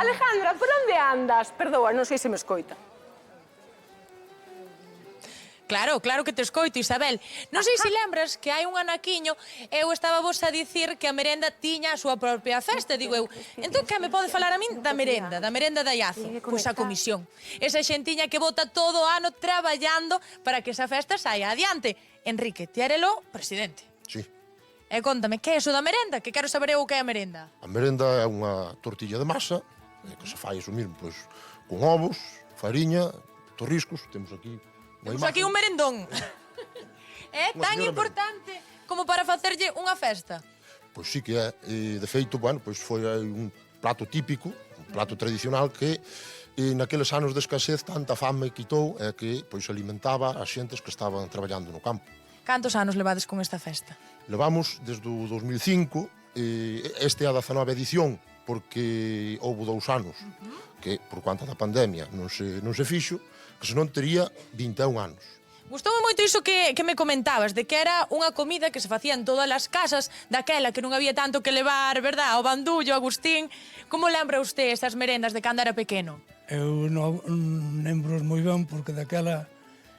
Alejandra, por onde andas? Perdoa, non sei se me escoita. Claro, claro que te escoito, Isabel. Non sei se lembras que hai un anaquiño eu estaba vos a dicir que a merenda tiña a súa propia festa, digo eu. Entón, que me pode falar a min da merenda da Iazo? Pois a comisión. Esa xentiña que bota todo o ano traballando para que esa festa saia adiante. Enrique, ti érelo presidente. Sí. E contame, que é iso da merenda? Que quero saber eu o que é a merenda. A merenda é unha tortilla de masa, que se fai iso mesmo, pois, con ovos, fariña, torriscos, temos aquí unha Temos aquí un merendón. É tan señora importante como para facerlle unha festa. Pois sí que é, e de feito, bueno, pois foi un plato típico, un plato tradicional que naqueles anos de escasez tanta fame quitou e que pois alimentaba as xentes que estaban traballando no campo. Cantos anos levades con esta festa? Levamos desde o 2005, este é a 19ª edición, porque houve 2 anos que, por conta da pandemia, non se fixo, que senón tería 21 anos. Gustoume moito iso que me comentabas, de que era unha comida que se facía en todas as casas, daquela que non había tanto que levar, verdad? O bandullo, Agustín. Como lembra usted estas merendas de cando era pequeno? Eu non lembro moi ben porque daquela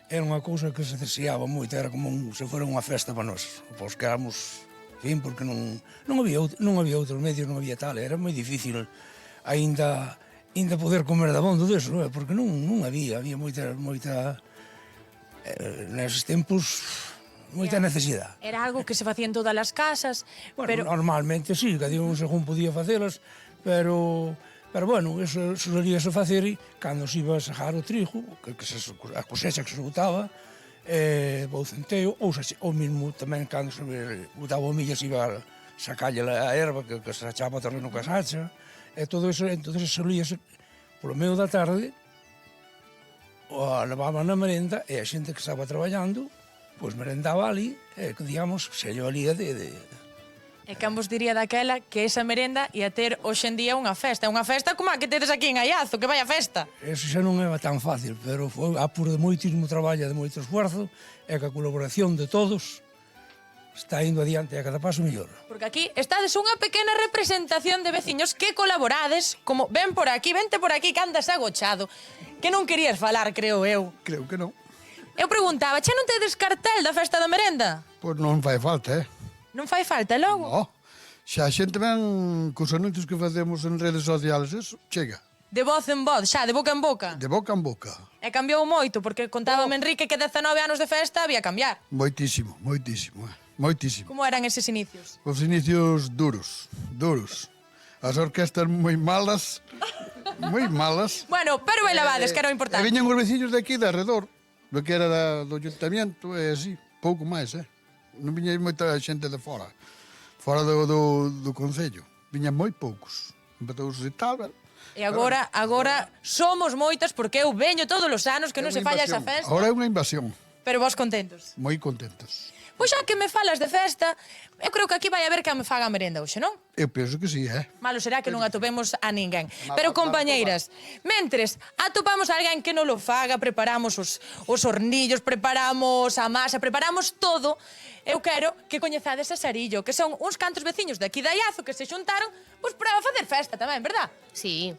era unha cousa que se deseaba moito, era como se fora unha festa para nós. Pois que éramos, fin, porque non había outros medios, non había tal, era moi difícil aínda poder comer dabondo deso, porque non había moita neses tempos moita necesidade. Era algo que se facía en todas as casas, Bueno, pero... normalmente sí, cada un según podía facelas, pero bueno, eso solíase facer cando se iba a sacar o trigo, a cosecha que se botaba, o centeo, ou mesmo tamén cando se botaba o millo se iba a sacalle a erva que se achaba o terreno que se acha, e todo eso, entón solíase polo medio da tarde, levaban a merenda e a xente que estaba traballando, pois merendaba ali, e que digamos, se lle valía de... E quen vos diría daquela que esa merenda ia ter hoxe en día unha festa como a que tedes aquí en Aiazo, que vai a festa. Eso xa non era tan fácil, pero foi a por de moitísimo traballo e de moito esfuerzo, e que a colaboración de todos está indo adiante a cada paso mellor. Porque aquí estades unha pequena representación de veciños que colaborades, como vente por aquí, que andas agochado, que non querías falar, creo eu. Creo que non. Eu preguntaba, xa non tedes cartel da festa da merenda? Pois non fai falta, Non fai falta logo? No. Xa a xente ven cos anuncios que facemos en redes sociales, eso, chega. De voz en voz, xa, de boca en boca. De boca en boca. E cambiou moito, porque contábame Enrique que 19 anos de festa había cambiar. Moitísimo, moitísimo, moitísimo. Como eran eses inicios? Os inicios duros. As orquestas moi malas, moi malas. Bueno, pero bailabades, que era o E importante. viñan os veciños de aquí, de arredor, do que era do ayuntamiento, e así, pouco máis, Non viña moita xente de fora do concello. Viñan moi poucos. Empezou-se tal, E agora somos moitas, porque eu veño todos os anos que non se falla esa festa. Agora é unha invasión. Pero vos contentos. Moi contentos. Pois xa que me falas de festa, eu creo que aquí vai haber que me faga merenda hoxe, non? Eu penso que sí, Malo será que non atopemos a ninguén. Pero, compañeiras, mentres atopamos a alguén que non lo faga, preparamos os hornillos, preparamos a masa, preparamos todo, eu quero que coñezades a Sarillo, que son uns cantos veciños de aquí de Aiazo que se xuntaron pois para facer festa tamén, verdad? Sí.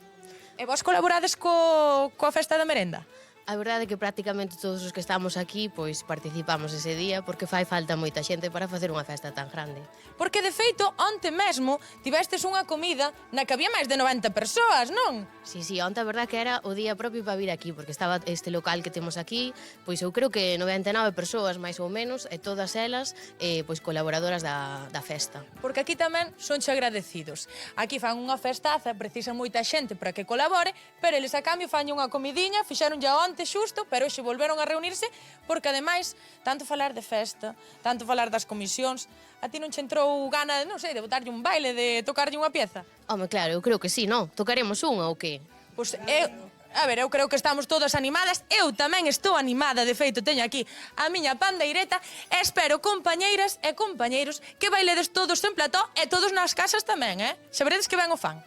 E vos colaborades coa festa da merenda? A verdade é que prácticamente todos os que estamos aquí pois participamos ese día porque fai falta moita xente para facer unha festa tan grande. Porque, de feito, onte mesmo tivestes unha comida na que había máis de 90 persoas, non? Sí, onte a verdade que era o día propio para vir aquí, porque estaba este local que temos aquí, pois eu creo que 99 persoas máis ou menos, e todas elas pois colaboradoras da festa. Porque aquí tamén sonche agradecidos. Aquí fan unha festaza, precisan moita xente para que colabore, pero eles a cambio fan unha comidiña, fixeron ya onte xusto, pero hoxe volveron a reunirse, porque ademais, tanto falar de festa, tanto falar das comisións, a ti non che entrou gana, non sei, de botarlle un baile, de tocarlle unha pieza? Home, claro, eu creo que sí, non? Tocaremos unha ou que? Pois eu creo que estamos todas animadas, eu tamén estou animada, de feito teño aquí a miña pandeireta, e espero, compañeiras e compañeiros, que bailedes todos en plató e todos nas casas tamén, Xa veredes que ben o fan.